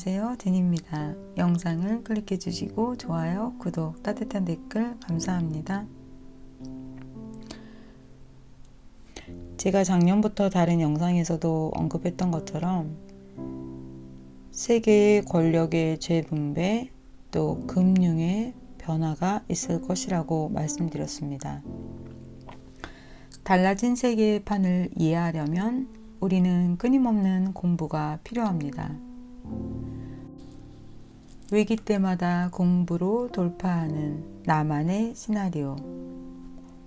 안녕하세요, 제니입니다. 영상을 클릭해 주시고 좋아요, 구독, 따뜻한 댓글 감사합니다. 제가 작년부터 다른 영상에서도 언급했던 것처럼 세계의 권력의 재분배 또 금융의 변화가 있을 것이라고 말씀드렸습니다. 달라진 세계의 판을 이해하려면 우리는 끊임없는 공부가 필요합니다. 위기 때마다 공부로 돌파하는 나만의 시나리오.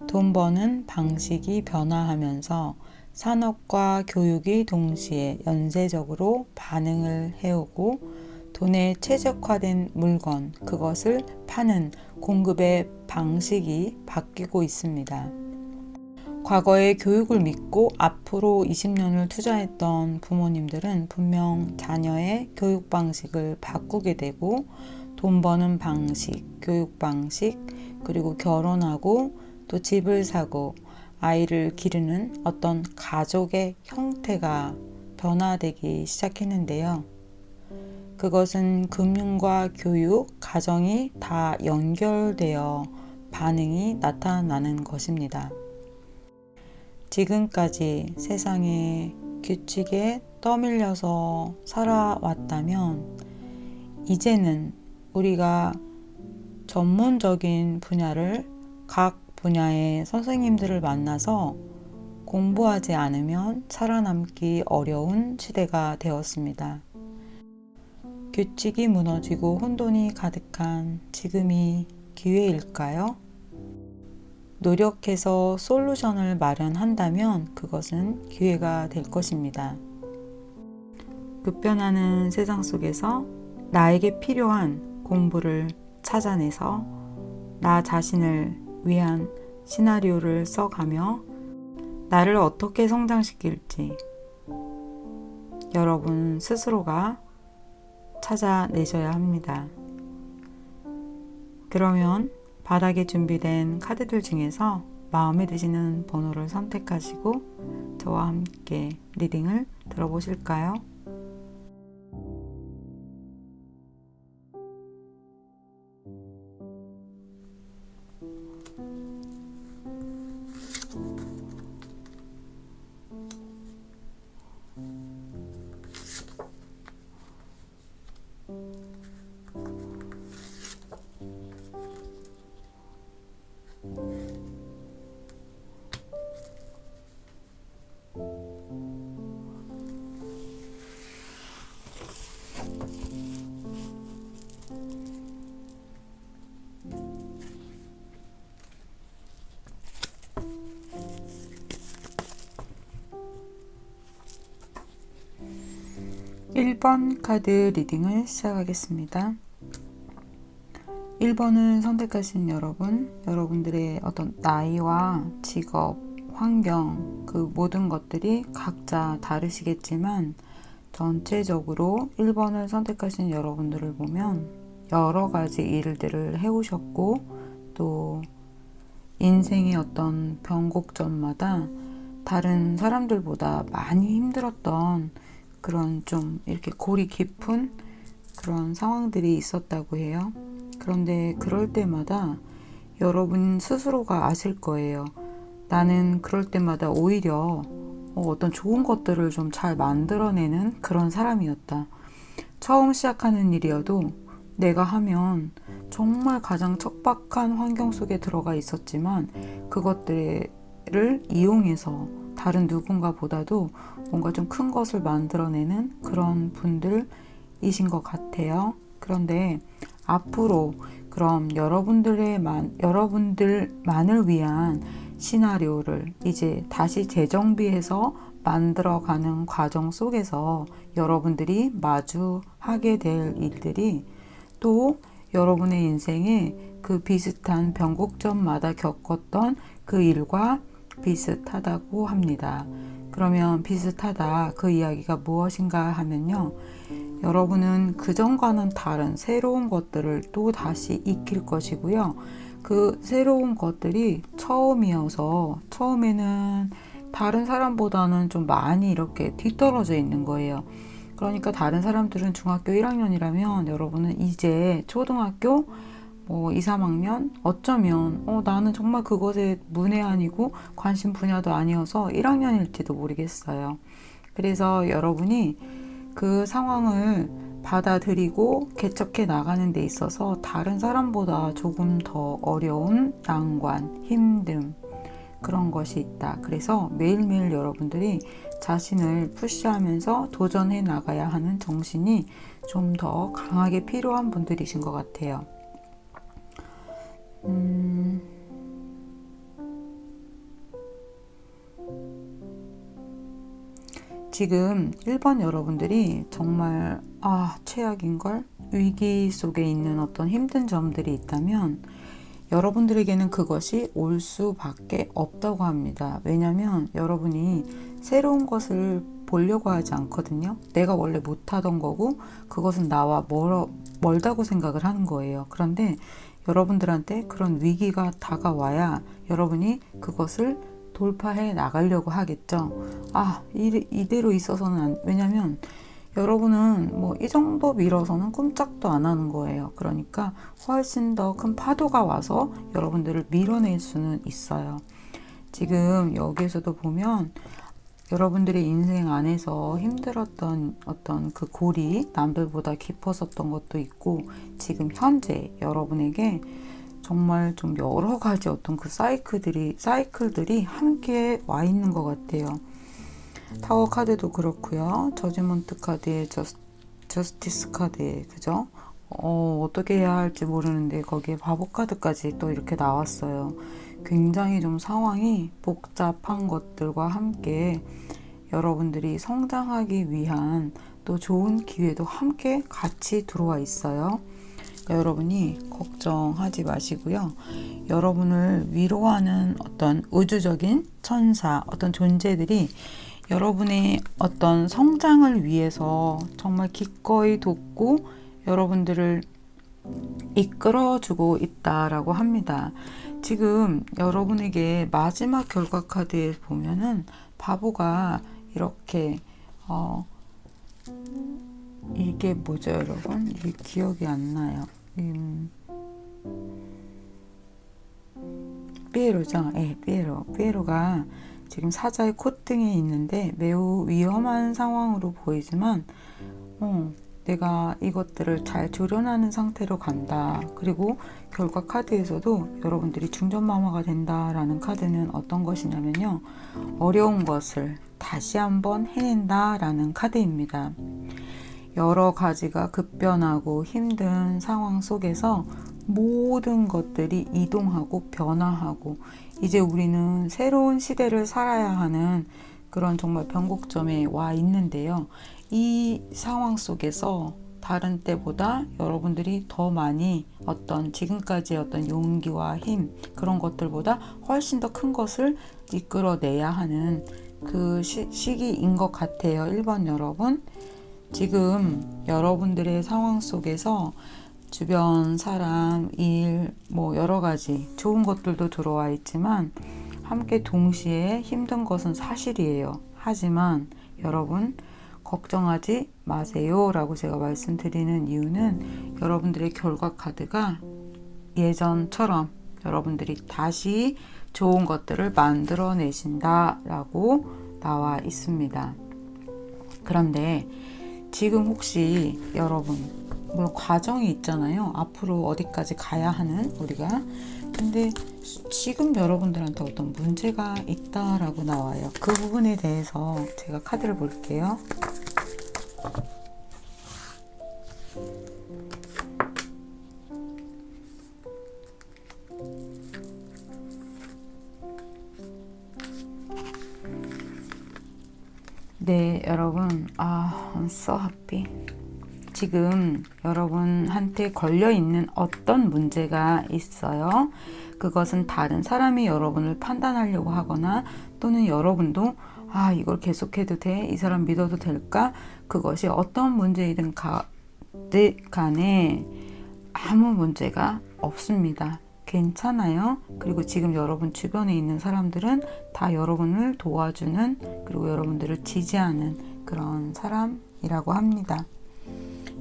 돈 버는 방식이 변화하면서 산업과 교육이 동시에 연쇄적으로 반응을 해오고 돈에 최적화된 물건, 그것을 파는 공급의 방식이 바뀌고 있습니다. 과거의 교육을 믿고 앞으로 20년을 투자했던 부모님들은 분명 자녀의 교육 방식을 바꾸게 되고 돈 버는 방식, 교육 방식, 그리고 결혼하고 또 집을 사고 아이를 기르는 어떤 가족의 형태가 변화되기 시작했는데요. 그것은 금융과 교육, 가정이 다 연결되어 반응이 나타나는 것입니다. 지금까지 세상의 규칙에 떠밀려서 살아왔다면 이제는 우리가 전문적인 분야를 각 분야의 선생님들을 만나서 공부하지 않으면 살아남기 어려운 시대가 되었습니다. 규칙이 무너지고 혼돈이 가득한 지금이 기회일까요? 노력해서 솔루션을 마련한다면 그것은 기회가 될 것입니다. 급변하는 세상 속에서 나에게 필요한 공부를 찾아내서 나 자신을 위한 시나리오를 써가며 나를 어떻게 성장시킬지 여러분 스스로가 찾아내셔야 합니다. 그러면 바닥에 준비된 카드들 중에서 마음에 드시는 번호를 선택하시고 저와 함께 리딩을 들어보실까요? (1번) 카드 리딩을 시작하겠습니다. 1번을 선택하신 여러분들의 어떤 나이와 직업, 환경, 그 모든 것들이 각자 다르시겠지만 전체적으로 1번을 선택하신 여러분들을 보면 여러 가지 일들을 해오셨고 또 인생의 어떤 변곡점마다 다른 사람들보다 많이 힘들었던 그런 좀 이렇게 골이 깊은 그런 상황들이 있었다고 해요. 그런데 그럴 때마다 여러분 스스로가 아실 거예요. 나는 그럴 때마다 오히려 어떤 좋은 것들을 좀 잘 만들어내는 그런 사람이었다. 처음 시작하는 일이어도 내가 하면 정말 가장 척박한 환경 속에 들어가 있었지만 그것들을 이용해서 다른 누군가보다도 뭔가 좀 큰 것을 만들어내는 그런 분들이신 것 같아요. 그런데 앞으로 그럼 여러분들만을 위한 시나리오를 이제 다시 재정비해서 만들어가는 과정 속에서 여러분들이 마주하게 될 일들이 또 여러분의 인생에 그 비슷한 변곡점마다 겪었던 그 일과 비슷하다고 합니다. 그러면 비슷하다 그 이야기가 무엇인가 하면요, 여러분은 그전과는 다른 새로운 것들을 또 다시 익힐 것이고요. 그 새로운 것들이 처음이어서 처음에는 다른 사람보다는 좀 많이 이렇게 뒤떨어져 있는 거예요. 그러니까 다른 사람들은 중학교 1학년이라면 여러분은 이제 초등학교 뭐 2, 3학년 어쩌면 나는 정말 그것에 문외한이고 관심 분야도 아니어서 1학년일지도 모르겠어요. 그래서 여러분이 그 상황을 받아들이고 개척해 나가는 데 있어서 다른 사람보다 조금 더 어려운 난관, 힘듦 그런 것이 있다. 그래서 매일매일 여러분들이 자신을 푸시하면서 도전해 나가야 하는 정신이 좀 더 강하게 필요한 분들이신 것 같아요. 지금 1번 여러분들이 정말 최악인걸? 위기 속에 있는 어떤 힘든 점들이 있다면 여러분들에게는 그것이 올 수밖에 없다고 합니다. 왜냐하면 여러분이 새로운 것을 보려고 하지 않거든요. 내가 원래 못하던 거고 그것은 나와 멀다고 생각을 하는 거예요. 그런데 여러분들한테 그런 위기가 다가와야 여러분이 그것을 돌파해 나가려고 하겠죠. 이대로 있어서는 왜냐면 여러분은 뭐 이 정도 밀어서는 꼼짝도 안 하는 거예요. 그러니까 훨씬 더 큰 파도가 와서 여러분들을 밀어낼 수는 있어요. 지금 여기에서도 보면 여러분들의 인생 안에서 힘들었던 어떤 그 골이 남들보다 깊었었던 것도 있고 지금 현재 여러분에게 정말 좀 여러 가지 어떤 그 사이클들이 함께 와 있는 것 같아요. 타워 카드도 그렇고요. 저지먼트 카드에 저스티스 카드에 그죠? 어떻게 해야 할지 모르는데 거기에 바보 카드까지 또 이렇게 나왔어요. 굉장히 좀 상황이 복잡한 것들과 함께 여러분들이 성장하기 위한 또 좋은 기회도 함께 같이 들어와 있어요. 그러니까 여러분이 걱정하지 마시고요. 여러분을 위로하는 어떤 우주적인 천사, 어떤 존재들이 여러분의 어떤 성장을 위해서 정말 기꺼이 돕고 여러분들을 이끌어주고 있다라고 합니다. 지금 여러분에게 마지막 결과 카드에 보면은 바보가 이렇게 이게 뭐죠 여러분? 이게 기억이 안 나요. 피에로죠? 네, 피에로가 지금 사자의 콧등에 있는데 매우 위험한 상황으로 보이지만 내가 이것들을 잘 조련하는 상태로 간다. 그리고 결과 카드에서도 여러분들이 중전마마가 된다라는 카드는 어떤 것이냐면요. 어려운 것을 다시 한번 해낸다 라는 카드입니다. 여러 가지가 급변하고 힘든 상황 속에서 모든 것들이 이동하고 변화하고 이제 우리는 새로운 시대를 살아야 하는 그런 정말 변곡점에 와 있는데요. 이 상황 속에서 다른 때보다 여러분들이 더 많이 지금까지의 어떤 용기와 힘 그런 것들보다 훨씬 더 큰 것을 이끌어내야 하는 그 시기인 것 같아요. 1번 여러분. 지금 여러분들의 상황 속에서 주변 사람, 일, 여러 가지 좋은 것들도 들어와 있지만 함께 동시에 힘든 것은 사실이에요. 하지만 여러분 걱정하지 마세요 라고 제가 말씀드리는 이유는 여러분들의 결과 카드가 예전처럼 여러분들이 다시 좋은 것들을 만들어내신다 라고 나와 있습니다. 그런데 지금 혹시 여러분 물론 과정이 있잖아요. 앞으로 어디까지 가야 하는 우리가. 근데 지금 여러분들한테 어떤 문제가 있다라고 나와요. 그 부분에 대해서 제가 카드를 볼게요. 네, 여러분. I'm so happy. 지금 여러분한테 걸려있는 어떤 문제가 있어요. 그것은 다른 사람이 여러분을 판단하려고 하거나 또는 여러분도 이걸 계속해도 돼? 이 사람 믿어도 될까? 그것이 어떤 문제이든 간에 아무 문제가 없습니다. 괜찮아요. 그리고 지금 여러분 주변에 있는 사람들은 다 여러분을 도와주는 그리고 여러분들을 지지하는 그런 사람이라고 합니다.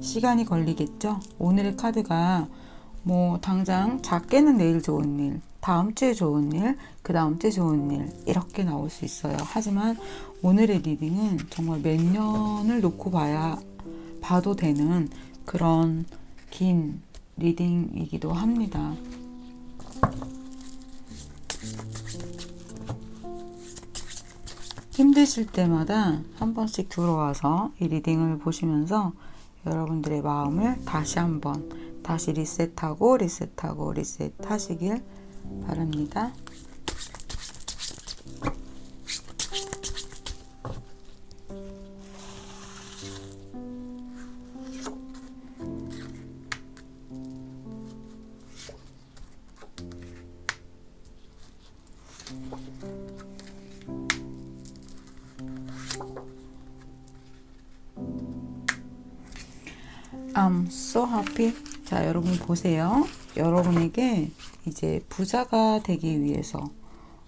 시간이 걸리겠죠? 오늘의 카드가 뭐 당장 작게는 내일 좋은 일, 다음 주에 좋은 일, 그 다음 주에 좋은 일 이렇게 나올 수 있어요. 하지만 오늘의 리딩은 정말 몇 년을 놓고 봐도 되는 그런 긴 리딩이기도 합니다. 힘드실 때마다 한 번씩 들어와서 이 리딩을 보시면서 여러분들의 마음을 다시 리셋하고 리셋하시길 바랍니다. I'm so happy. 자, 여러분 보세요. 여러분에게 이제 부자가 되기 위해서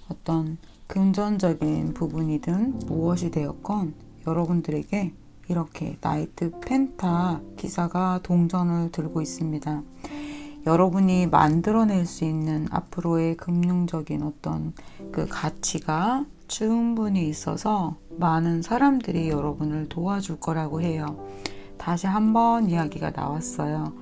어떤 금전적인 부분이든 무엇이 되었건 여러분들에게 이렇게 나이트 펜타 기사가 동전을 들고 있습니다. 여러분이 만들어낼 수 있는 앞으로의 금융적인 어떤 그 가치가 충분히 있어서 많은 사람들이 여러분을 도와줄 거라고 해요. 다시 한번 이야기가 나왔어요.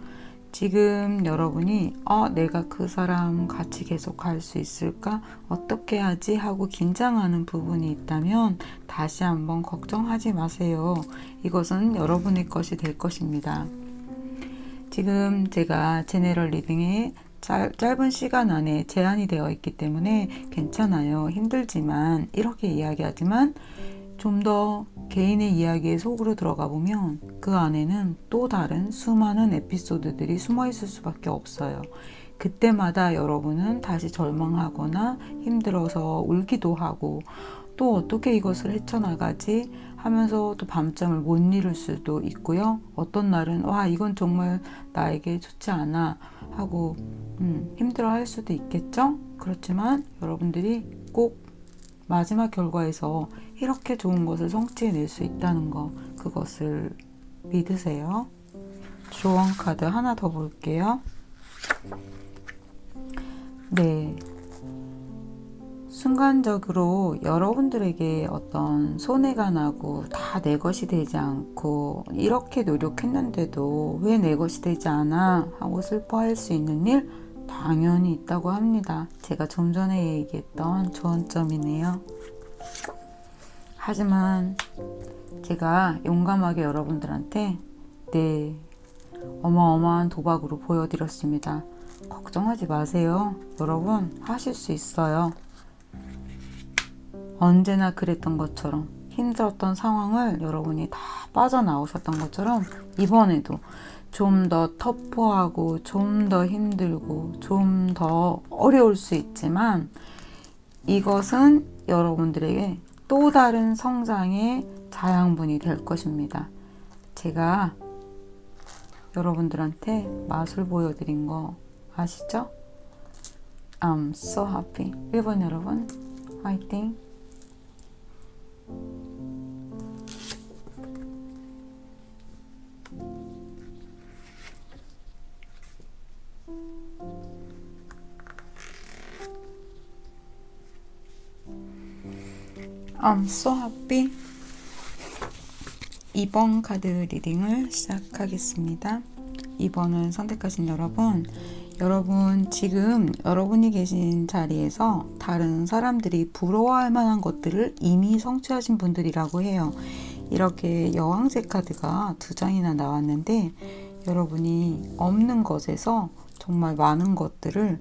지금 여러분이 내가 그 사람 같이 계속 갈 수 있을까? 어떻게 하지? 하고 긴장하는 부분이 있다면 다시 한번 걱정하지 마세요. 이것은 여러분의 것이 될 것입니다. 지금 제가 제너럴 리딩에 짧은 시간 안에 제한이 되어 있기 때문에 괜찮아요. 힘들지만 이렇게 이야기하지만 좀 더 개인의 이야기에 속으로 들어가 보면 그 안에는 또 다른 수많은 에피소드들이 숨어 있을 수밖에 없어요. 그때마다 여러분은 다시 절망하거나 힘들어서 울기도 하고 또 어떻게 이것을 헤쳐나가지 하면서 또 밤잠을 못 이룰 수도 있고요. 어떤 날은 이건 정말 나에게 좋지 않아 하고 힘들어 할 수도 있겠죠. 그렇지만 여러분들이 꼭 마지막 결과에서 이렇게 좋은 것을 성취해낼 수 있다는 거, 그것을 믿으세요. 조언 카드 하나 더 볼게요. 네. 순간적으로 여러분들에게 어떤 손해가 나고 다 내 것이 되지 않고 이렇게 노력했는데도 왜 내 것이 되지 않아 하고 슬퍼할 수 있는 일 당연히 있다고 합니다. 제가 좀 전에 얘기했던 좋은 점이네요. 하지만 제가 용감하게 여러분들한테 어마어마한 도박으로 보여드렸습니다. 걱정하지 마세요. 여러분 하실 수 있어요. 언제나 그랬던 것처럼 힘들었던 상황을 여러분이 다 빠져나오셨던 것처럼 이번에도 좀 더 터프하고 좀 더 힘들고 좀 더 어려울 수 있지만 이것은 여러분들에게 또 다른 성장의 자양분이 될 것입니다. 제가 여러분들한테 맛을 보여드린 거 아시죠? I'm so happy. 1번 여러분 화이팅! I'm so happy. 2번 카드 리딩을 시작하겠습니다. 2번을 선택하신 여러분 지금 여러분이 계신 자리에서 다른 사람들이 부러워할 만한 것들을 이미 성취하신 분들이라고 해요. 이렇게 여왕제 카드가 2장이나 나왔는데 여러분이 없는 것에서 정말 많은 것들을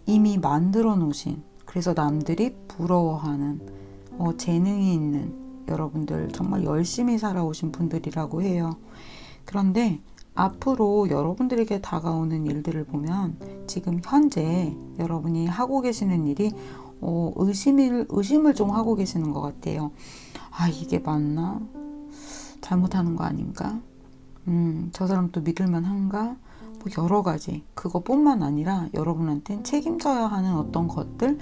이미 만들어 놓으신, 그래서 남들이 부러워하는 재능이 있는 여러분들, 정말 열심히 살아오신 분들이라고 해요. 그런데 앞으로 여러분들에게 다가오는 일들을 보면 지금 현재 여러분이 하고 계시는 일이 의심을 좀 하고 계시는 것 같아요. 이게 맞나? 잘못하는 거 아닌가? 저 사람 또 믿을만 한가? 여러 가지, 그것뿐만 아니라 여러분한테는 책임져야 하는 어떤 것들,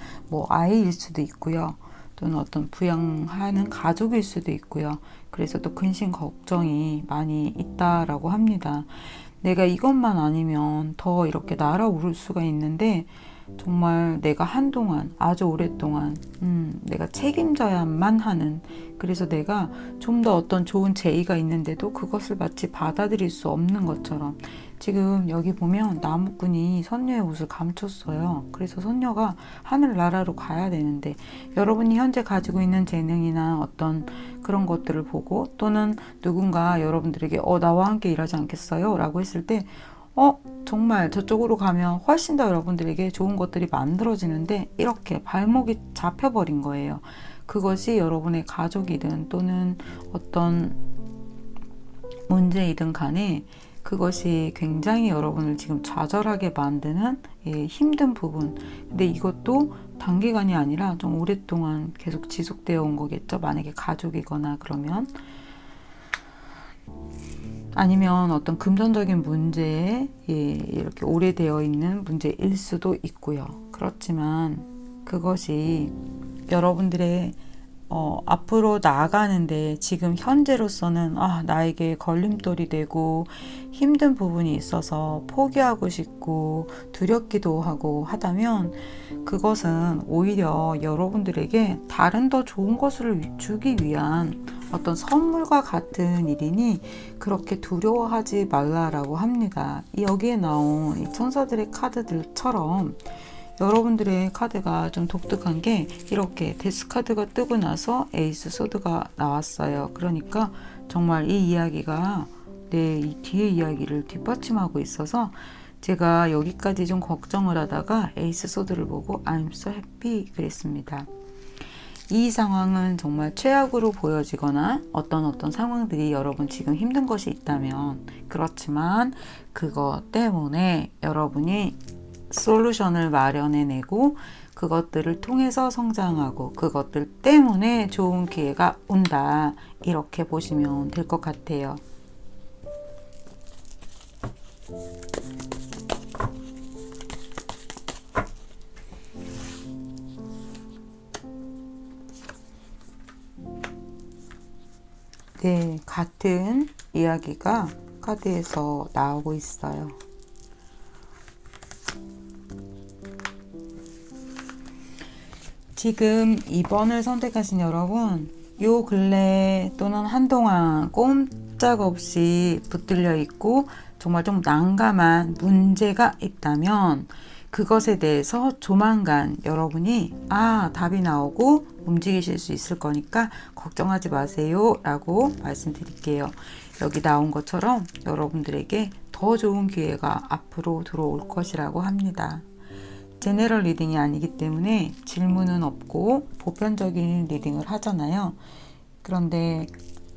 아이일 수도 있고요. 또는 어떤 부양하는 가족일 수도 있고요. 그래서 또 근심 걱정이 많이 있다라고 합니다. 내가 이것만 아니면 더 이렇게 날아오를 수가 있는데 정말 내가 한동안 아주 오랫동안 내가 책임져야만 하는, 그래서 내가 좀 더 어떤 좋은 제의가 있는데도 그것을 마치 받아들일 수 없는 것처럼, 지금 여기 보면 나무꾼이 선녀의 옷을 감췄어요. 그래서 선녀가 하늘나라로 가야 되는데, 여러분이 현재 가지고 있는 재능이나 어떤 그런 것들을 보고, 또는 누군가 여러분들에게 나와 함께 일하지 않겠어요? 라고 했을 때 정말 저쪽으로 가면 훨씬 더 여러분들에게 좋은 것들이 만들어지는데 이렇게 발목이 잡혀버린 거예요. 그것이 여러분의 가족이든 또는 어떤 문제이든 간에 그것이 굉장히 여러분을 지금 좌절하게 만드는 힘든 부분. 근데 이것도 단기간이 아니라 좀 오랫동안 계속 지속되어 온 거겠죠. 만약에 가족이거나 그러면. 아니면 어떤 금전적인 문제에 이렇게 오래되어 있는 문제일 수도 있고요. 그렇지만 그것이 여러분들의 앞으로 나아가는데 지금 현재로서는 나에게 걸림돌이 되고 힘든 부분이 있어서 포기하고 싶고 두렵기도 하고 하다면, 그것은 오히려 여러분들에게 다른 더 좋은 것을 주기 위한 어떤 선물과 같은 일이니 그렇게 두려워하지 말라라고 합니다. 여기에 나온 이 천사들의 카드들처럼 여러분들의 카드가 좀 독특한 게 이렇게 데스 카드가 뜨고 나서 에이스 소드가 나왔어요. 그러니까 정말 이 이야기가 이 뒤에 이야기를 뒷받침하고 있어서 제가 여기까지 좀 걱정을 하다가 에이스 소드를 보고 I'm so happy 그랬습니다. 이 상황은 정말 최악으로 보여지거나 어떤 상황들이 여러분 지금 힘든 것이 있다면, 그렇지만 그것 때문에 여러분이 솔루션을 마련해내고 그것들을 통해서 성장하고 그것들 때문에 좋은 기회가 온다, 이렇게 보시면 될 것 같아요. 네, 같은 이야기가 카드에서 나오고 있어요. 지금 2번을 선택하신 여러분, 요 근래 또는 한동안 꼼짝없이 붙들려 있고 정말 좀 난감한 문제가 있다면 그것에 대해서 조만간 여러분이 답이 나오고 움직이실 수 있을 거니까 걱정하지 마세요 라고 말씀드릴게요. 여기 나온 것처럼 여러분들에게 더 좋은 기회가 앞으로 들어올 것이라고 합니다. 제너럴 리딩이 아니기 때문에 질문은 없고 보편적인 리딩을 하잖아요. 그런데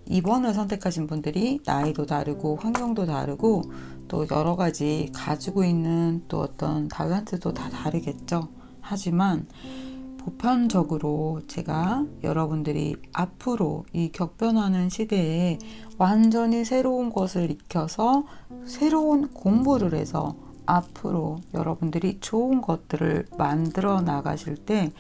2번을 선택하신 분들이 나이도 다르고 환경도 다르고 또 여러 가지 가지고 있는 또 어떤 달란트도 다 다르겠죠. 하지만 보편적으로 제가 여러분들이 앞으로 이 격변하는 시대에 완전히 새로운 것을 익혀서 새로운 공부를 해서 앞으로 여러분들이 좋은 것들을 만들어 나가실 때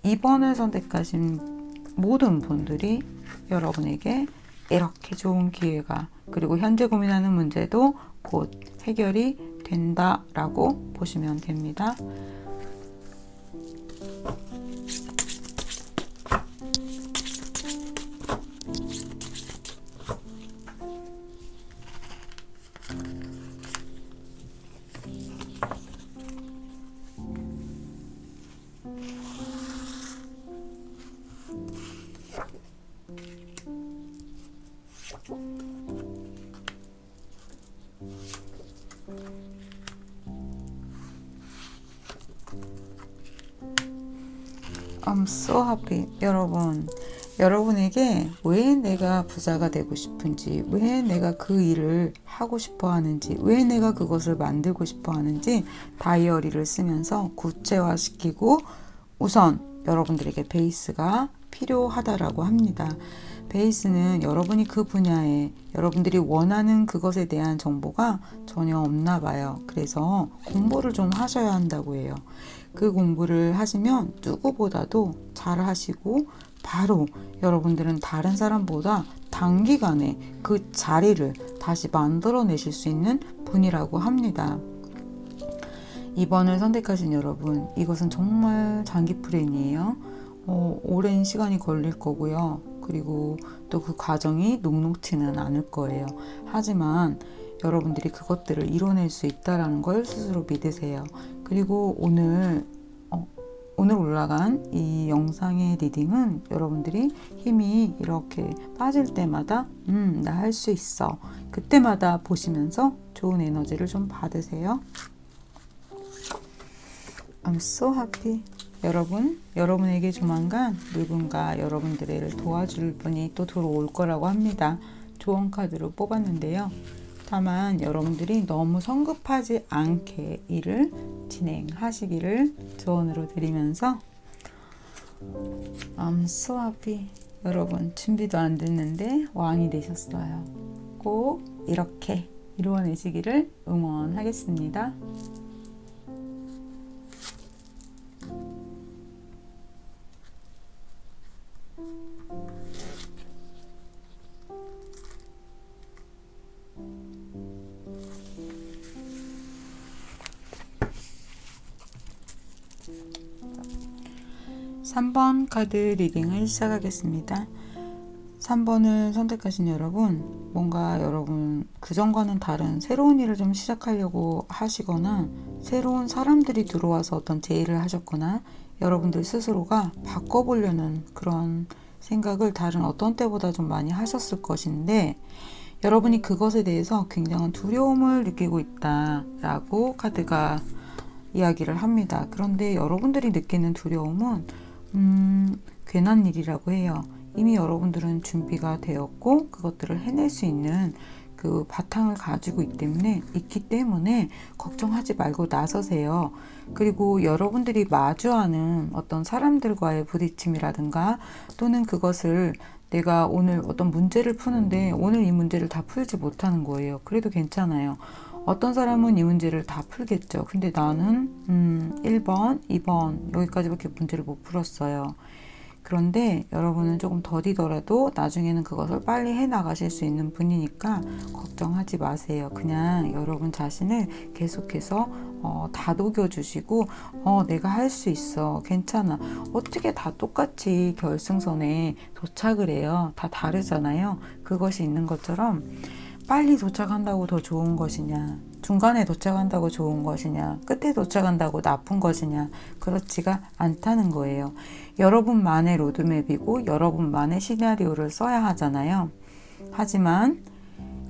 2번을 선택하신 모든 분들이 여러분에게 이렇게 좋은 기회가, 그리고 현재 고민하는 문제도 곧 해결이 된다라고 보시면 됩니다. I'm so happy. 여러분에게 왜 내가 부자가 되고 싶은지, 왜 내가 그 일을 하고 싶어 하는지, 왜 내가 그것을 만들고 싶어 하는지 다이어리를 쓰면서 구체화시키고, 우선 여러분들에게 베이스가 필요하다라고 합니다. 베이스는 여러분이 그 분야에 여러분들이 원하는 그것에 대한 정보가 전혀 없나 봐요. 그래서 공부를 좀 하셔야 한다고 해요. 그 공부를 하시면 누구보다도 잘 하시고 바로 여러분들은 다른 사람보다 단기간에 그 자리를 다시 만들어내실 수 있는 분이라고 합니다. 2번을 선택하신 여러분, 이것은 정말 장기 플랜이에요. 오랜 시간이 걸릴 거고요. 그리고 또 그 과정이 녹록지는 않을 거예요. 하지만 여러분들이 그것들을 이뤄낼 수 있다는 걸 스스로 믿으세요. 그리고 오늘 올라간 이 영상의 리딩은 여러분들이 힘이 이렇게 빠질 때마다 나 할 수 있어. 그때마다 보시면서 좋은 에너지를 좀 받으세요. I'm so happy. 여러분에게 조만간 누군가 여러분들을 도와줄 분이 또 들어올 거라고 합니다. 조언 카드로 뽑았는데요. 다만 여러분들이 너무 성급하지 않게 일을 진행하시기를 조언으로 드리면서 I'm so happy. 여러분 준비도 안 됐는데 왕이 되셨어요. 꼭 이렇게 이루어내시기를 응원하겠습니다. 3번 카드 리딩을 시작하겠습니다. 3번을 선택하신 여러분, 뭔가 여러분 그전과는 다른 새로운 일을 좀 시작하려고 하시거나 새로운 사람들이 들어와서 어떤 제의를 하셨거나 여러분들 스스로가 바꿔보려는 그런 생각을 다른 어떤 때보다 좀 많이 하셨을 것인데 여러분이 그것에 대해서 굉장한 두려움을 느끼고 있다라고 카드가 이야기를 합니다. 그런데 여러분들이 느끼는 두려움은 괜한 일이라고 해요. 이미 여러분들은 준비가 되었고 그것들을 해낼 수 있는 그 바탕을 가지고 있기 때문에 걱정하지 말고 나서세요. 그리고 여러분들이 마주하는 어떤 사람들과의 부딪힘이라든가 또는 그것을 내가 오늘 어떤 문제를 푸는데 오늘 이 문제를 다 풀지 못하는 거예요. 그래도 괜찮아요. 어떤 사람은 이 문제를 다 풀겠죠. 근데 나는 1번, 2번 여기까지밖에 문제를 못 풀었어요. 그런데 여러분은 조금 더디더라도 나중에는 그것을 빨리 해나가실 수 있는 분이니까 걱정하지 마세요. 그냥 여러분 자신을 계속해서 다독여주시고 내가 할 수 있어. 괜찮아. 어떻게 다 똑같이 결승선에 도착을 해요. 다 다르잖아요. 그것이 있는 것처럼 빨리 도착한다고 더 좋은 것이냐, 중간에 도착한다고 좋은 것이냐, 끝에 도착한다고 나쁜 것이냐, 그렇지가 않다는 거예요. 여러분만의 로드맵이고 여러분만의 시나리오를 써야 하잖아요. 하지만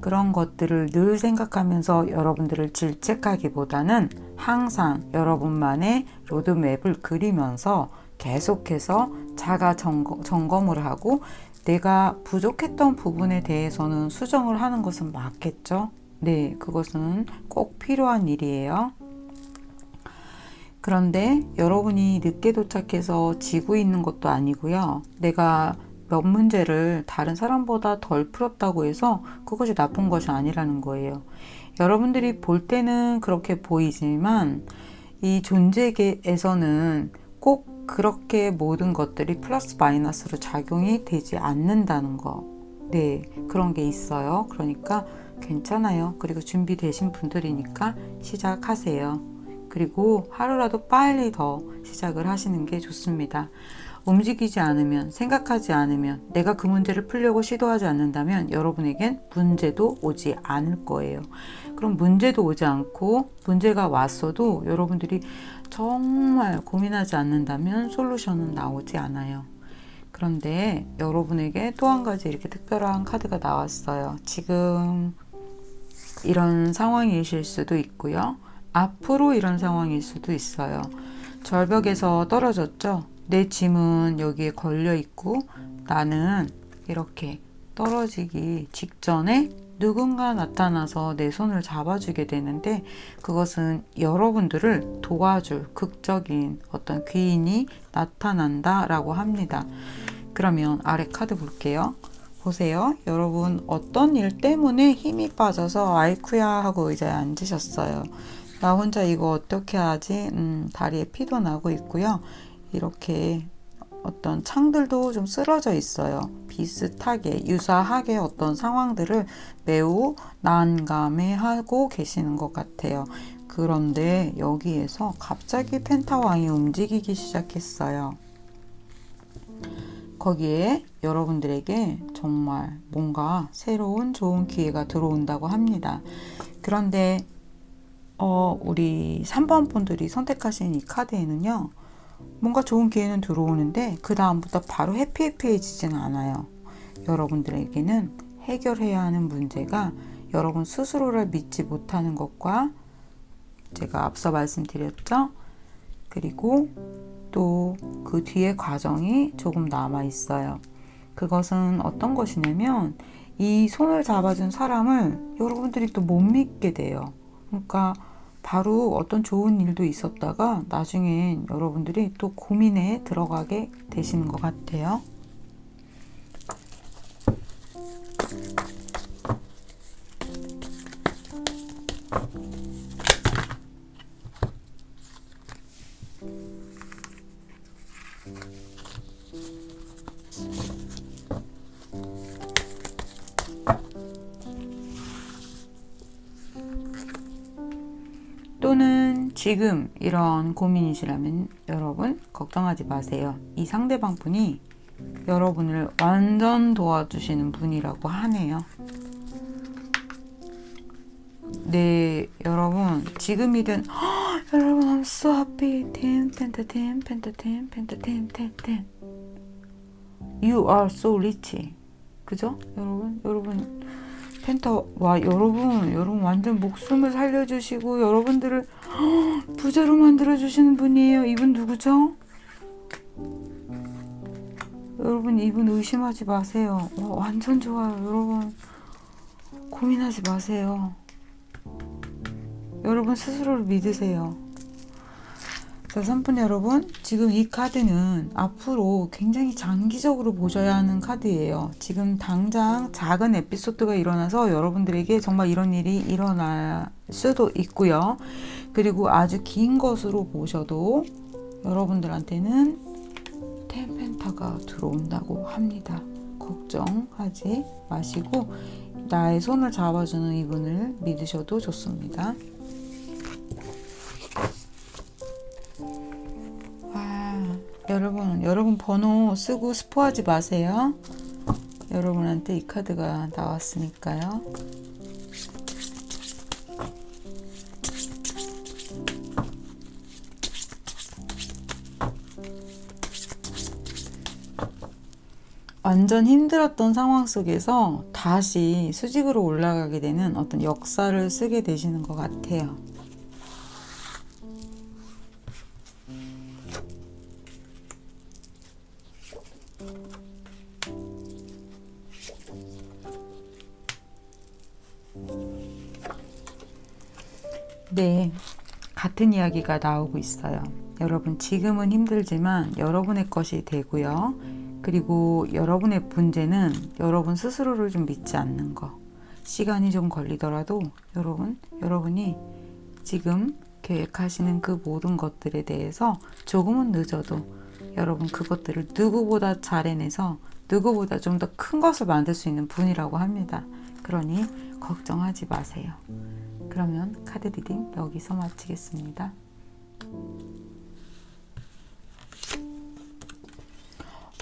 그런 것들을 늘 생각하면서 여러분들을 질책하기보다는 항상 여러분만의 로드맵을 그리면서 계속해서 자가 점검을 하고 내가 부족했던 부분에 대해서는 수정을 하는 것은 맞겠죠? 네, 그것은 꼭 필요한 일이에요. 그런데 여러분이 늦게 도착해서 지고 있는 것도 아니고요. 내가 몇 문제를 다른 사람보다 덜 풀었다고 해서 그것이 나쁜 것이 아니라는 거예요. 여러분들이 볼 때는 그렇게 보이지만 이 존재계에서는 꼭 그렇게 모든 것들이 플러스 마이너스로 작용이 되지 않는다는 거. 네, 그런 게 있어요. 그러니까 괜찮아요. 그리고 준비되신 분들이니까 시작하세요. 그리고 하루라도 빨리 더 시작을 하시는 게 좋습니다. 움직이지 않으면, 생각하지 않으면, 내가 그 문제를 풀려고 시도하지 않는다면 여러분에겐 문제도 오지 않을 거예요. 그럼 문제도 오지 않고 문제가 왔어도 여러분들이 정말 고민하지 않는다면 솔루션은 나오지 않아요. 그런데 여러분에게 또 한 가지 이렇게 특별한 카드가 나왔어요. 지금 이런 상황이실 수도 있고요. 앞으로 이런 상황일 수도 있어요. 절벽에서 떨어졌죠? 내 짐은 여기에 걸려 있고 나는 이렇게 떨어지기 직전에 누군가 나타나서 내 손을 잡아주게 되는데 그것은 여러분들을 도와줄 극적인 어떤 귀인이 나타난다 라고 합니다. 그러면 아래 카드 볼게요. 보세요. 여러분 어떤 일 때문에 힘이 빠져서 아이쿠야 하고 의자에 앉으셨어요. 나 혼자 이거 어떻게 하지? 다리에 피도 나고 있고요. 이렇게 어떤 창들도 좀 쓰러져 있어요. 비슷하게 유사하게 어떤 상황들을 매우 난감해하고 계시는 것 같아요. 그런데 여기에서 갑자기 펜타왕이 움직이기 시작했어요. 거기에 여러분들에게 정말 뭔가 새로운 좋은 기회가 들어온다고 합니다. 그런데 우리 3번 분들이 선택하신 이 카드에는요, 뭔가 좋은 기회는 들어오는데 그 다음부터 바로 해피해지지는 않아요. 여러분들에게는 해결해야 하는 문제가 여러분 스스로를 믿지 못하는 것과 제가 앞서 말씀드렸죠. 그리고 또 그 뒤에 과정이 조금 남아 있어요. 그것은 어떤 것이냐면 이 손을 잡아준 사람을 여러분들이 또 못 믿게 돼요. 그러니까 바로 어떤 좋은 일도 있었다가 나중엔 여러분들이 또 고민에 들어가게 되시는 것 같아요. 또는 지금 이런 고민이시라면 여러분 걱정하지 마세요. 이 상대방 분이 여러분을 완전 도와주시는 분이라고 하네요. 네, 여러분 지금이든 여러분 I'm so happy. 템 펜타 템 펜타 템 펜타 템 템 템. You are so rich. 그죠? 여러분 펜타 와 여러분 완전 목숨을 살려주시고 여러분들을 부자로 만들어주시는 분이에요. 이분 누구죠? 여러분 이분 의심하지 마세요. 완전 좋아요. 여러분 고민하지 마세요. 여러분 스스로를 믿으세요. 자, 3분 여러분, 지금 이 카드는 앞으로 굉장히 장기적으로 보셔야 하는 카드예요. 지금 당장 작은 에피소드가 일어나서 여러분들에게 정말 이런 일이 일어날 수도 있고요. 그리고 아주 긴 것으로 보셔도 여러분들한테는 템펜타가 들어온다고 합니다. 걱정하지 마시고 나의 손을 잡아주는 이분을 믿으셔도 좋습니다. 여러분 번호 쓰고 스포하지 마세요. 여러분한테 이 카드가 나왔으니까요. 완전 힘들었던 상황 속에서 다시 수직으로 올라가게 되는 어떤 역사를 쓰게 되시는 것 같아요. 네, 같은 이야기가 나오고 있어요. 여러분 지금은 힘들지만 여러분의 것이 되고요. 그리고 여러분의 문제는 여러분 스스로를 좀 믿지 않는 거. 시간이 좀 걸리더라도 여러분이 지금 계획하시는 그 모든 것들에 대해서 조금은 늦어도 여러분 그것들을 누구보다 잘 해내서 누구보다 좀 더 큰 것을 만들 수 있는 분이라고 합니다. 그러니 걱정하지 마세요. 그러면 카드 리딩 여기서 마치겠습니다.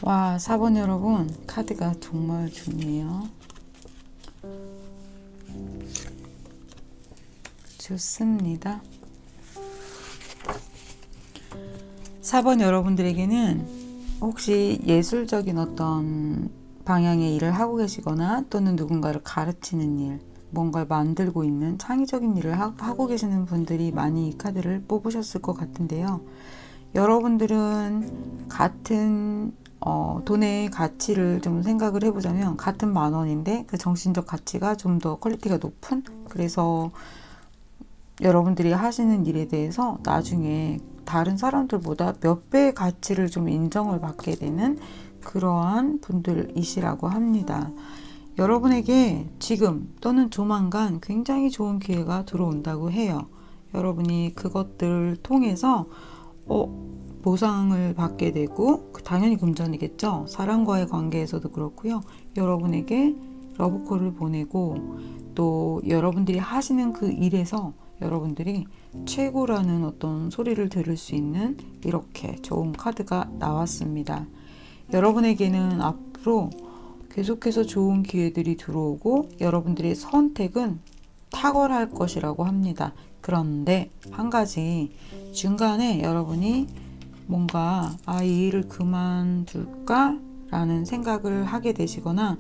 와, 4번 여러분 카드가 정말 좋네요. 좋습니다. 4번 여러분들에게는 혹시 예술적인 어떤 방향의 일을 하고 계시거나 또는 누군가를 가르치는 일, 뭔가를 만들고 있는 창의적인 일을 하고 계시는 분들이 많이 이 카드를 뽑으셨을 것 같은데요. 여러분들은 같은 돈의 가치를 좀 생각을 해보자면 같은 10,000원인데 그 정신적 가치가 좀 더 퀄리티가 높은, 그래서 여러분들이 하시는 일에 대해서 나중에 다른 사람들보다 몇 배의 가치를 좀 인정을 받게 되는 그러한 분들이시라고 합니다. 여러분에게 지금 또는 조만간 굉장히 좋은 기회가 들어온다고 해요. 여러분이 그것들을 통해서 보상을 받게 되고 당연히 금전이겠죠. 사람과의 관계에서도 그렇고요. 여러분에게 러브콜을 보내고 또 여러분들이 하시는 그 일에서 여러분들이 최고라는 어떤 소리를 들을 수 있는 이렇게 좋은 카드가 나왔습니다. 여러분에게는 앞으로 계속해서 좋은 기회들이 들어오고 여러분들의 선택은 탁월할 것이라고 합니다. 그런데 한 가지 중간에 여러분이 뭔가 이 일을 그만둘까? 라는 생각을 하게 되시거나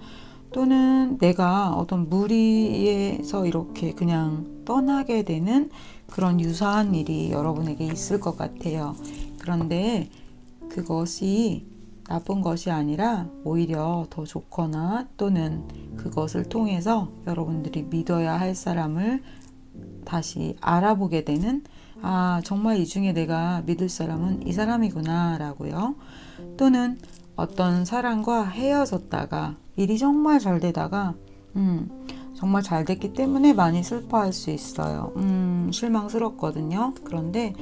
또는 내가 어떤 무리에서 이렇게 그냥 떠나게 되는 그런 유사한 일이 여러분에게 있을 것 같아요. 그런데 그것이 나쁜 것이 아니라 오히려 더 좋거나 또는 그것을 통해서 여러분들이 믿어야 할 사람을 다시 알아보게 되는 정말 이 중에 내가 믿을 사람은 이 사람이구나 라고요. 또는 어떤 사람과 헤어졌다가 일이 정말 잘 되다가 정말 잘 됐기 때문에 많이 슬퍼할 수 있어요. 실망스럽거든요. 그런데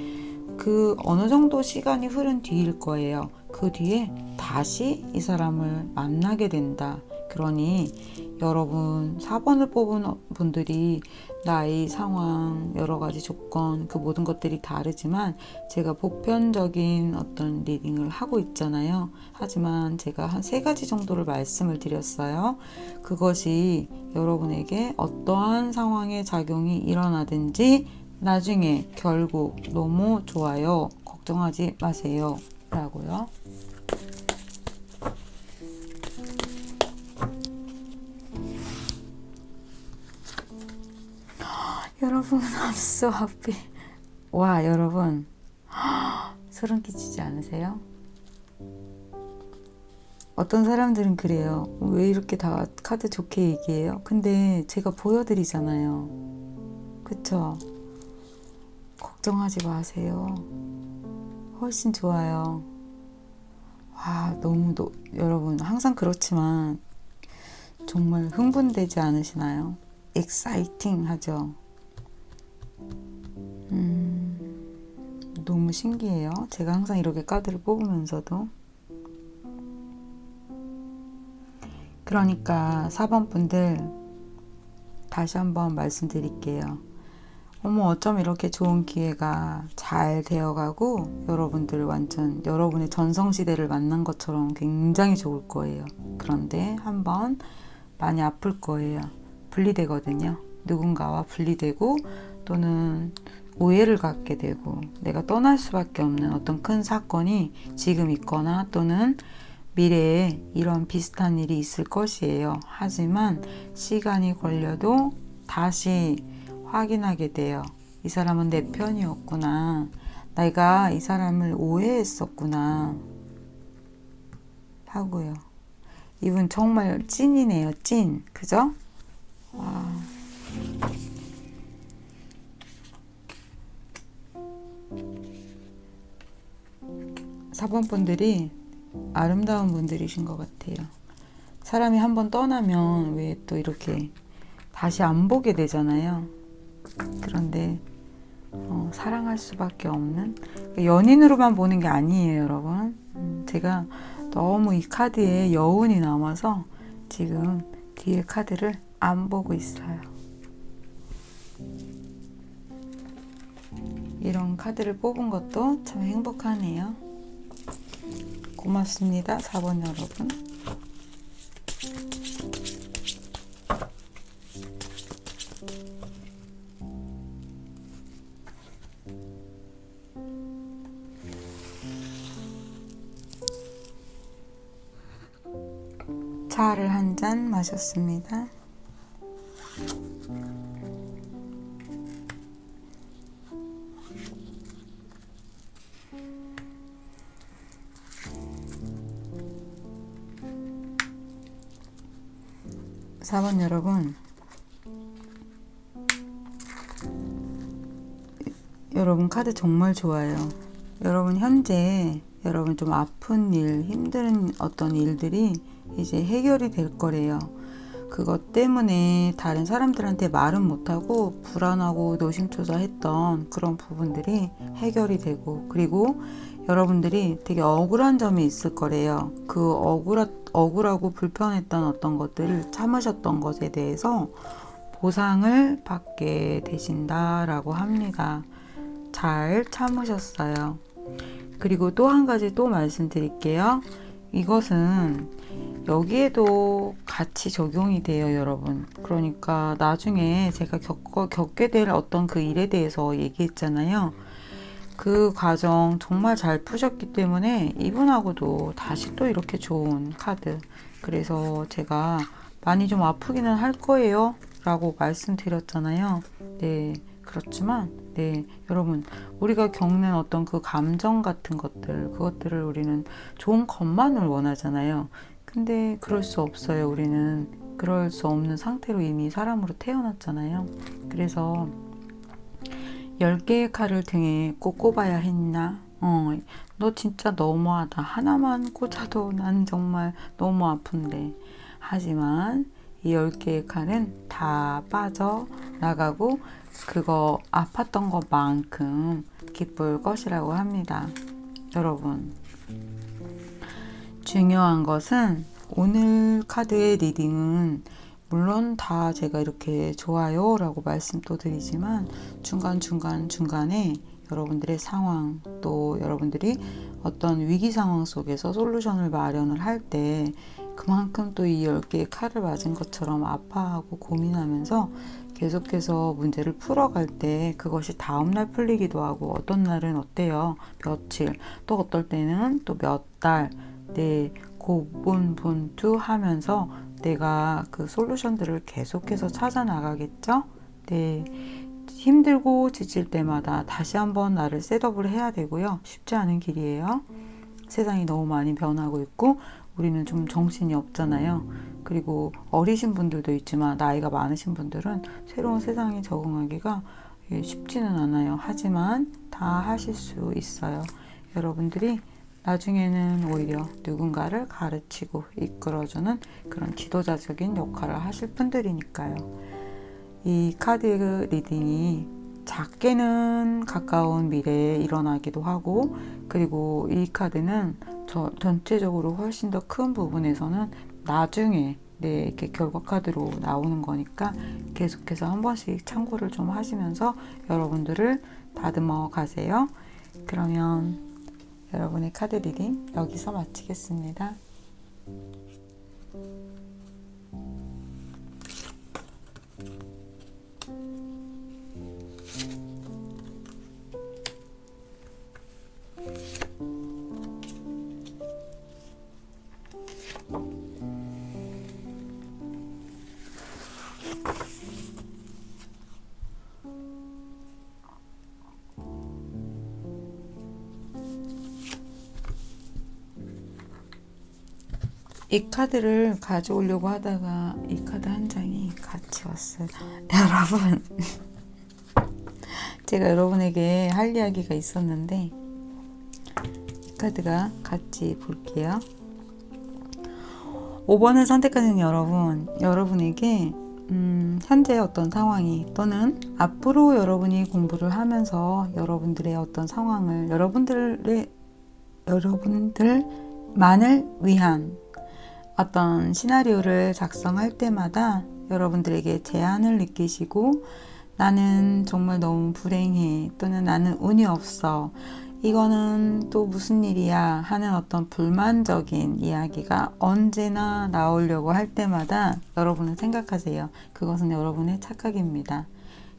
그 어느 정도 시간이 흐른 뒤일 거예요. 그 뒤에 다시 이 사람을 만나게 된다. 그러니 여러분 4번을 뽑은 분들이 나이, 상황, 여러 가지 조건, 그 모든 것들이 다르지만 제가 보편적인 어떤 리딩을 하고 있잖아요. 하지만 제가 한 3가지 정도를 말씀을 드렸어요. 그것이 여러분에게 어떠한 상황의 작용이 일어나든지 나중에 결국 너무 좋아요. 걱정하지 마세요. 라고요. 여러분, I'm so happy. 와, 여러분. 소름 끼치지 않으세요? 어떤 사람들은 그래요. 왜 이렇게 다 카드 좋게 얘기해요? 근데 제가 보여드리잖아요. 그쵸? 걱정하지 마세요. 훨씬 좋아요. 와, 여러분, 항상 그렇지만 정말 흥분되지 않으시나요? exciting 하죠? 너무 신기해요. 제가 항상 이렇게 카드를 뽑으면서도. 그러니까 4번 분들 다시 한번 말씀드릴게요. 어쩜 이렇게 좋은 기회가 잘 되어가고 여러분들 완전 여러분의 전성시대를 만난 것처럼 굉장히 좋을 거예요. 그런데 한번 많이 아플 거예요. 분리되거든요. 누군가와 분리되고 또는 오해를 갖게 되고 내가 떠날 수밖에 없는 어떤 큰 사건이 지금 있거나 또는 미래에 이런 비슷한 일이 있을 것이에요. 하지만 시간이 걸려도 다시 확인하게 돼요. 이 사람은 내 편이었구나. 내가 이 사람을 오해했었구나. 하고요. 이분 정말 찐이네요. 찐. 그죠? 와. 4번 분들이 아름다운 분들이신 것 같아요. 사람이 한번 떠나면 왜 또 이렇게 다시 안 보게 되잖아요. 그런데 사랑할 수밖에 없는 연인으로만 보는 게 아니에요, 여러분. 제가 너무 이 카드에 여운이 남아서 지금 뒤에 카드를 안 보고 있어요. 이런 카드를 뽑은 것도 참 행복하네요. 고맙습니다, 4번 여러분. 차를 한 잔 마셨습니다. (4번) 여러분, 여러분 카드 정말 좋아요. 여러분 현재 여러분 좀 아픈 일, 힘든 어떤 일들이 이제 해결이 될 거래요. 그것 때문에 다른 사람들한테 말은 못하고 불안하고 노심초사했던 그런 부분들이 해결이 되고, 그리고 여러분들이 되게 억울한 점이 있을 거래요. 그 억울하고 불편했던 어떤 것들을 참으셨던 것에 대해서 보상을 받게 되신다라고 합니다. 잘 참으셨어요. 그리고 또 한 가지 또 말씀드릴게요. 이것은 여기에도 같이 적용이 돼요, 여러분. 그러니까 나중에 제가 겪게 될 어떤 그 일에 대해서 얘기했잖아요. 그 과정 정말 잘 푸셨기 때문에 이분하고도 다시 또 이렇게 좋은 카드. 그래서 제가 많이 좀 아프기는 할 거예요 라고 말씀드렸잖아요. 네, 그렇지만 네, 여러분, 우리가 겪는 어떤 그 감정 같은 것들, 그것들을 우리는 좋은 것만을 원하잖아요. 근데 그럴 수 없어요. 우리는 그럴 수 없는 상태로 이미 사람으로 태어났잖아요. 그래서 10개의 칼을 등에 꼭 꼽아야 했나? 너 진짜 너무하다. 하나만 꽂아도 난 정말 너무 아픈데. 하지만 이 10개의 칼은 다 빠져나가고 그거 아팠던 것만큼 기쁠 것이라고 합니다. 여러분, 중요한 것은 오늘 카드의 리딩은 물론 다 제가 이렇게 좋아요 라고 말씀 또 드리지만 중간에 여러분들의 상황, 또 여러분들이 어떤 위기 상황 속에서 솔루션을 마련을 할 때 그만큼 또 이 10개의 칼을 맞은 것처럼 아파하고 고민하면서 계속해서 문제를 풀어갈 때 그것이 다음날 풀리기도 하고, 어떤 날은 어때요? 며칠, 또 어떨 때는 또 몇 달, 네, 고분분투 하면서 내가 그 솔루션들을 계속해서 찾아 나가겠죠? 네, 힘들고 지칠 때마다 다시 한번 나를 셋업을 해야 되고요. 쉽지 않은 길이에요. 세상이 너무 많이 변하고 있고 우리는 좀 정신이 없잖아요. 그리고 어리신 분들도 있지만 나이가 많으신 분들은 새로운 세상에 적응하기가 쉽지는 않아요. 하지만 다 하실 수 있어요. 여러분들이 나중에는 오히려 누군가를 가르치고 이끌어주는 그런 지도자적인 역할을 하실 분들이니까요. 이 카드 리딩이 작게는 가까운 미래에 일어나기도 하고, 그리고 이 카드는 전체적으로 훨씬 더 큰 부분에서는 나중에 이렇게 결과 카드로 나오는 거니까 계속해서 한 번씩 참고를 좀 하시면서 여러분들을 다듬어 가세요. 그러면 여러분의 카드 리딩 여기서 마치겠습니다. 이 카드를 가져오려고 하다가 이 카드 한 장이 같이 왔어요. 여러분, 제가 여러분에게 할 이야기가 있었는데 이 카드가 같이 볼게요. 5번을 선택하신 여러분에게 현재 어떤 상황이, 또는 앞으로 여러분이 공부를 하면서 여러분들의 어떤 상황을 여러분들만을 위한 어떤 시나리오를 작성할 때마다 여러분들에게 제한을 느끼시고, 나는 정말 너무 불행해, 또는 나는 운이 없어, 이거는 또 무슨 일이야 하는 어떤 불만적인 이야기가 언제나 나오려고 할 때마다 여러분은 생각하세요. 그것은 여러분의 착각입니다.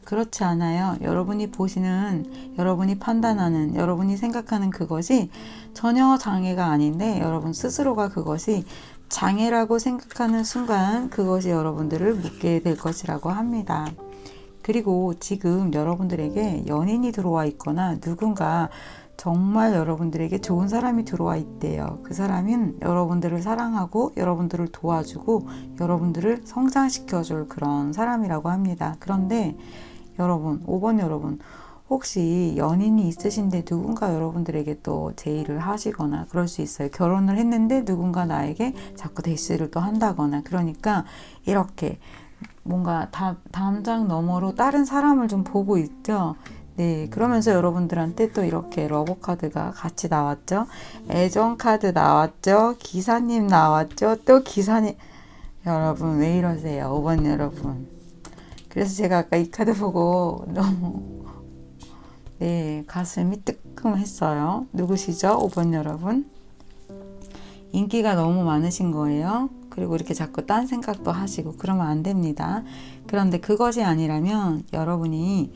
그렇지 않아요. 여러분이 보시는, 여러분이 판단하는, 여러분이 생각하는 그것이 전혀 장애가 아닌데, 여러분 스스로가 그것이 장애라고 생각하는 순간 그것이 여러분들을 묶게 될 것이라고 합니다. 그리고 지금 여러분들에게 연인이 들어와 있거나 누군가 정말 여러분들에게 좋은 사람이 들어와 있대요. 그 사람은 여러분들을 사랑하고 여러분들을 도와주고 여러분들을 성장시켜줄 그런 사람이라고 합니다. 그런데 여러분, 5번 여러분, 혹시 연인이 있으신데 누군가 여러분들에게 또 제의를 하시거나 그럴 수 있어요. 결혼을 했는데 누군가 나에게 자꾸 대시를 또 한다거나. 그러니까 이렇게 뭔가 담장 너머로 다른 사람을 좀 보고 있죠. 네, 그러면서 여러분들한테 또 이렇게 러브 카드가 같이 나왔죠. 애정 카드 나왔죠. 기사님 나왔죠. 또 기사님. 여러분 왜 이러세요? 5번 여러분. 그래서 제가 아까 이 카드 보고 너무 네, 가슴이 뜨끔했어요. 누구시죠? 5번 여러분. 인기가 너무 많으신 거예요. 그리고 이렇게 자꾸 딴 생각도 하시고 그러면 안 됩니다. 그런데 그것이 아니라면 여러분이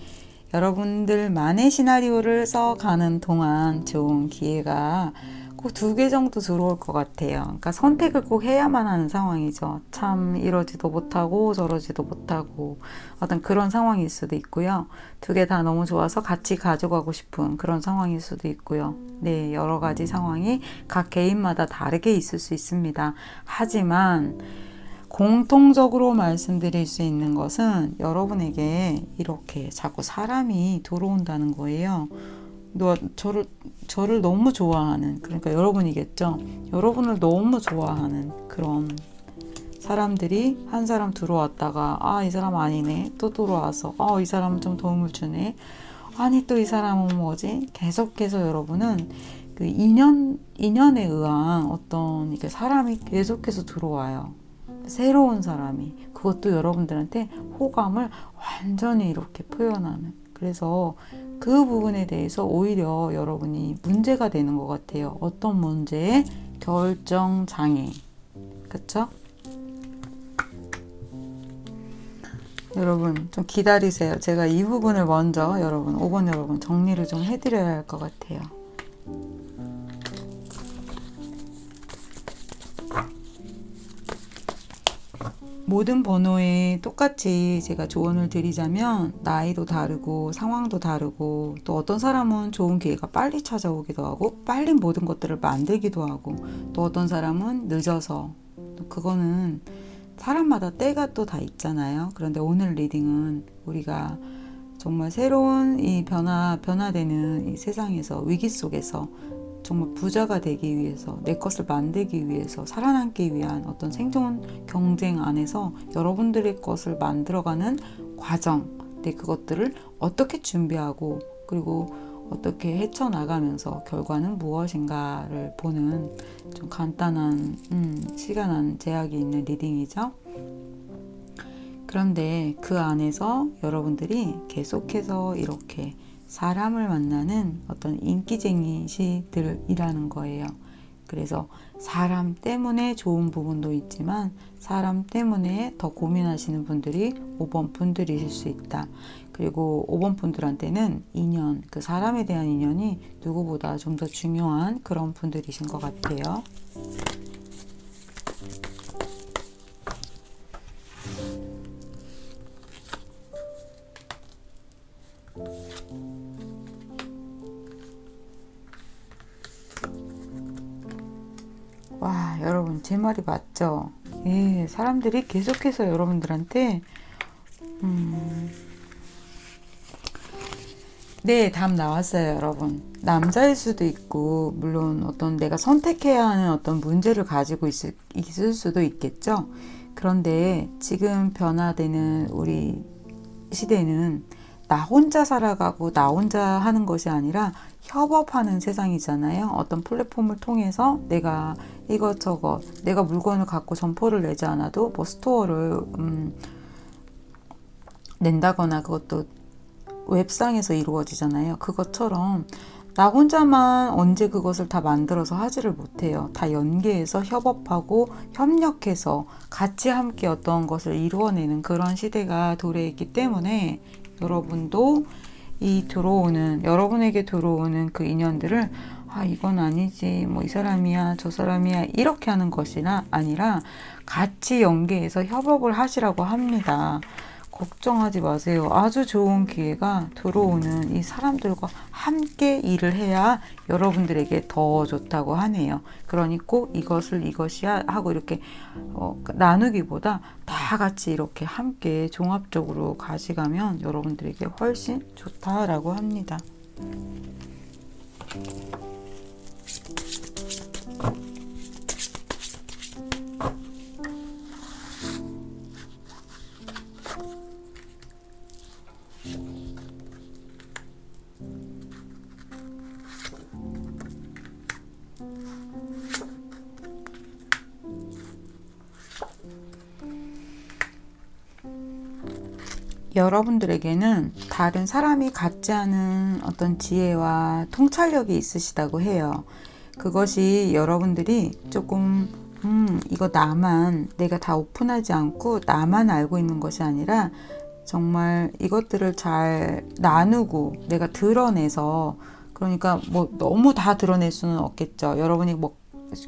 여러분들만의 시나리오를 써가는 동안 좋은 기회가 꼭 2개 정도 들어올 것 같아요. 그러니까 선택을 꼭 해야만 하는 상황이죠. 참 이러지도 못하고 저러지도 못하고 어떤 그런 상황일 수도 있고요. 2개 다 너무 좋아서 같이 가져가고 싶은 그런 상황일 수도 있고요. 네, 여러 가지 상황이 각 개인마다 다르게 있을 수 있습니다. 하지만 공통적으로 말씀드릴 수 있는 것은 여러분에게 이렇게 자꾸 사람이 들어온다는 거예요. 저를 너무 좋아하는, 그러니까 여러분이겠죠. 여러분을 너무 좋아하는 그런 사람들이 한 사람 들어왔다가 이 사람 아니네. 또 들어와서 이 사람은 좀 도움을 주네. 아니 또 이 사람은 뭐지? 계속해서 여러분은 그 인연에 의한 어떤 이렇게 사람이 계속해서 들어와요. 새로운 사람이. 그것도 여러분들한테 호감을 완전히 이렇게 표현하는. 그래서 그 부분에 대해서 오히려 여러분이 문제가 되는 것 같아요. 어떤 문제? 결정장애. 그쵸? 여러분 좀 기다리세요. 제가 이 부분을 먼저 여러분 5번 여러분 정리를 좀 해드려야 할 것 같아요. 모든 번호에 똑같이 제가 조언을 드리자면 나이도 다르고 상황도 다르고 또 어떤 사람은 좋은 기회가 빨리 찾아오기도 하고 빨리 모든 것들을 만들기도 하고 또 어떤 사람은 늦어서 또 그거는 사람마다 때가 또 다 있잖아요. 그런데 오늘 리딩은 우리가 정말 새로운 이 변화되는 이 세상에서 위기 속에서 정말 부자가 되기 위해서 내 것을 만들기 위해서 살아남기 위한 어떤 생존 경쟁 안에서 여러분들의 것을 만들어가는 과정, 그것들을 어떻게 준비하고 그리고 어떻게 헤쳐나가면서 결과는 무엇인가를 보는 좀 간단한 시간 제약이 있는 리딩이죠. 그런데 그 안에서 여러분들이 계속해서 이렇게 사람을 만나는 어떤 인기쟁이시들이라는 거예요. 그래서 사람 때문에 좋은 부분도 있지만 사람 때문에 더 고민하시는 분들이 5번 분들이실 수 있다. 그리고 5번 분들한테는 인연, 그 사람에 대한 인연이 누구보다 좀 더 중요한 그런 분들이신 것 같아요. 와, 여러분 제 말이 맞죠? 예, 사람들이 계속해서 여러분들한테 네, 답 나왔어요, 여러분. 남자일 수도 있고 물론 어떤 내가 선택해야 하는 어떤 문제를 가지고 있을 수도 있겠죠. 그런데 지금 변화되는 우리 시대는 나 혼자 살아가고 나 혼자 하는 것이 아니라 협업하는 세상이잖아요. 어떤 플랫폼을 통해서 내가 이것저것 내가 물건을 갖고 점포를 내지 않아도 뭐 스토어를 낸다거나 그것도 웹상에서 이루어지잖아요. 그것처럼 나 혼자만 언제 그것을 다 만들어서 하지를 못해요. 다 연계해서 협업하고 협력해서 같이 함께 어떤 것을 이루어내는 그런 시대가 도래했기 때문에 여러분도 여러분에게 들어오는 그 인연들을 이건 아니지, 뭐 이 사람이야, 저 사람이야, 이렇게 하는 것이 아니라 같이 연계해서 협업을 하시라고 합니다. 걱정하지 마세요. 아주 좋은 기회가 들어오는 이 사람들과 함께 일을 해야 여러분들에게 더 좋다고 하네요. 그러니 꼭 이것을 이것이야 하고 이렇게 나누기보다 다 같이 이렇게 함께 종합적으로 가져가면 여러분들에게 훨씬 좋다라고 합니다. 여러분들에게는 다른 사람이 갖지 않은 어떤 지혜와 통찰력이 있으시다고 해요. 그것이 여러분들이 조금 이거 내가 다 오픈하지 않고 나만 알고 있는 것이 아니라 정말 이것들을 잘 나누고 내가 드러내서, 그러니까 뭐 너무 다 드러낼 수는 없겠죠. 여러분이 뭐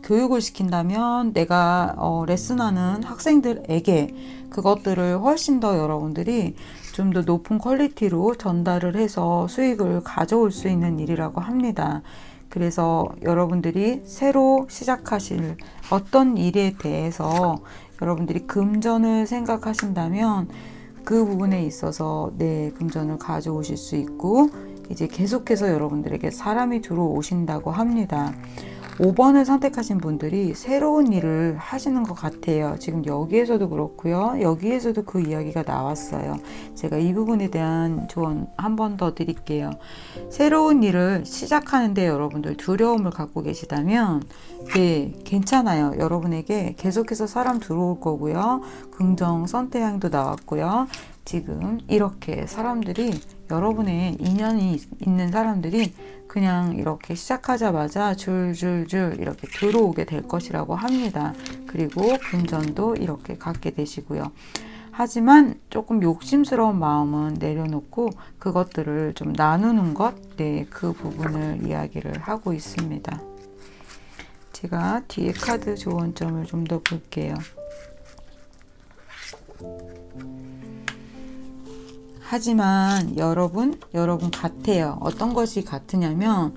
교육을 시킨다면 내가 레슨하는 학생들에게 그것들을 훨씬 더 여러분들이 좀 더 높은 퀄리티로 전달을 해서 수익을 가져올 수 있는 일이라고 합니다. 그래서 여러분들이 새로 시작하실 어떤 일에 대해서 여러분들이 금전을 생각하신다면 그 부분에 있어서 금전을 가져오실 수 있고, 이제 계속해서 여러분들에게 사람이 들어오신다고 합니다. 5번을 선택하신 분들이 새로운 일을 하시는 것 같아요. 지금 여기에서도 그렇고요. 여기에서도 그 이야기가 나왔어요. 제가 이 부분에 대한 조언 한 번 더 드릴게요. 새로운 일을 시작하는데 여러분들 두려움을 갖고 계시다면 괜찮아요. 여러분에게 계속해서 사람 들어올 거고요. 긍정 선택양도 나왔고요. 지금 이렇게 사람들이, 여러분의 인연이 있는 사람들이 그냥 이렇게 시작하자마자 줄줄줄 이렇게 들어오게 될 것이라고 합니다. 그리고 금전도 이렇게 갖게 되시고요. 하지만 조금 욕심스러운 마음은 내려놓고 그것들을 좀 나누는 것, 그 부분을 이야기를 하고 있습니다. 제가 뒤에 카드 조언점을 좀 더 볼게요. 하지만 여러분 같아요. 어떤 것이 같으냐면,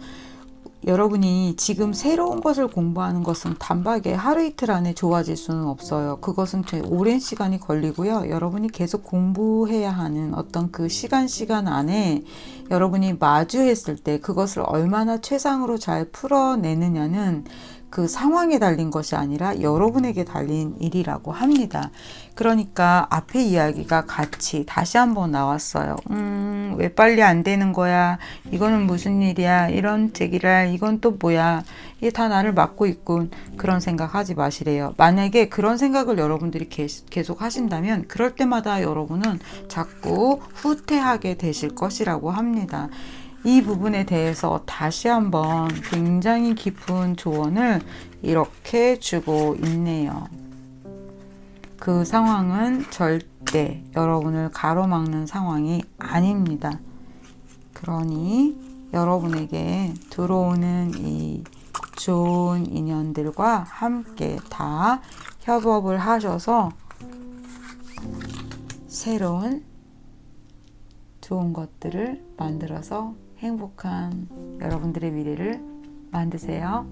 여러분이 지금 새로운 것을 공부하는 것은 단박에 하루 이틀 안에 좋아질 수는 없어요. 그것은 오랜 시간이 걸리고요. 여러분이 계속 공부해야 하는 어떤 그 시간 안에 여러분이 마주했을 때 그것을 얼마나 최상으로 잘 풀어내느냐는 그 상황에 달린 것이 아니라 여러분에게 달린 일이라고 합니다. 그러니까 앞에 이야기가 같이 다시 한번 나왔어요. 왜 빨리 안 되는 거야? 이거는 무슨 일이야? 이런 제기랄, 이건 또 뭐야? 이게 다 나를 막고 있군. 그런 생각 하지 마시래요. 만약에 그런 생각을 여러분들이 계속 하신다면 그럴 때마다 여러분은 자꾸 후퇴하게 되실 것이라고 합니다. 이 부분에 대해서 다시 한번 굉장히 깊은 조언을 이렇게 주고 있네요. 그 상황은 절대 여러분을 가로막는 상황이 아닙니다. 그러니 여러분에게 들어오는 이 좋은 인연들과 함께 다 협업을 하셔서 새로운 좋은 것들을 만들어서 행복한 여러분들의 미래를 만드세요.